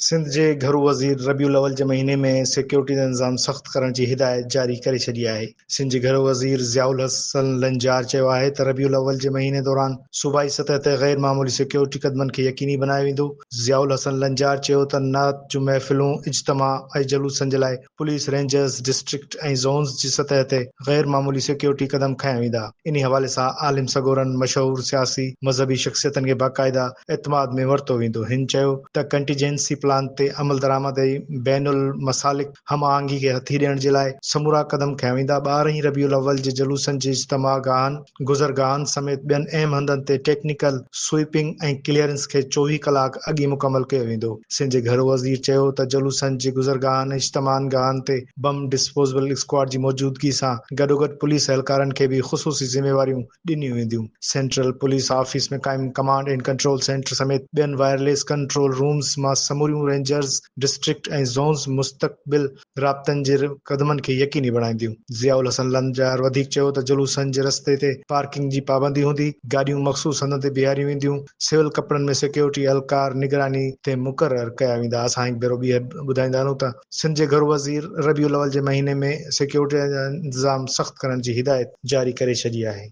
सिंध जे घरू वज़ीर रबीउल अव्वल जे महीने में सिक्योरिटी जो इंतज़ाम सख़्त करण जी हिदायत जारी करे छॾी आहे। सिंध जे घरू वज़ीर ज़ियाउल हसन लंजार चयो आहे त रबीउल अव्वल जे महीने दौरान सूबाई सतह ते गैर मामूली सिक्योरिटी क़दमनि खे यकीनी बनायो वेंदो। ज़ियाउल हसन लंजार चयो त नात जूं महफ़िलूं, इज्तिमा ऐं जलूसनि जे लाइ पुलिस, रेंजर्स, डिस्ट्रिक्ट ऐं ज़ोन्स जी सतह ते गैर मामूली सिक्योरिटी क़दम खंया वेंदा। इन हवाले सां आलिम सगोरनि, मशहूर सियासी मज़हबी शख़्सियतनि खे बाक़ाइदा एतमाद में वरितो वेंदो। हिन चयो त कंटीजेंसी प्लान ते अमल दरामद ऐं बैनुल मसालिक हम आहंगी खे हथी ॾियण जे लाइ समूरा क़दम खंया वेंदा। 12 रबीउल अव्वल जे जलूसनि जे इज्तिमा गाहनि, गुज़रगाहनि समेत ॿियनि अहम हंधनि ते टेक्निकल स्वीपिंग ऐं क्लीयरेंस खे 24 कलाक अॻु मुकमल कयो वेंदो। सिंध जे घरू वज़ीर चयो त जलूसनि जे गुज़रगाहनि, इज्तिमानि गाहनि ते बम डिस्पोजल स्क्वाड जी मौजूदगी सां गॾोगॾु पुलिस एहलकारनि खे बि ख़ुसूसी ज़िम्मेवारियूं ॾिनियूं वेंदियूं। सेंट्रल पुलिस ऑफिस में क़ाइम कमांड एंड कंट्रोल सेंटर समेत ॿियनि वायरलेस कंट्रोल रूम्स मां समूरियूं रेंजर्स, डिस्ट्रिक्ट ऐं ज़ोन्स मुस्तक़बिल राब्तनि जे क़दमनि खे यकीनी बणाईंदियूं। ज़ियाउल हसन लंजार वधीक चयो त जलूसनि जे रस्ते ते पार्किंग जी पाबंदी हूंदी, गाॾियूं मख़सूस हंधनि ते बीहारियूं वेंदियूं, सिविल कपिड़नि में सिक्योरिटी एहलकार निगरानी ते मुक़रर कया वेंदा। असां हिकु भेरो ॿीहर ॿुधाईंदा हलूं त सिंध जे घरू वज़ीर रबीउल अव्वल जे महीने में सिक्योरिटी जा इंतज़ाम सख़्त करण जी हिदायत जारी करे छॾी आहे।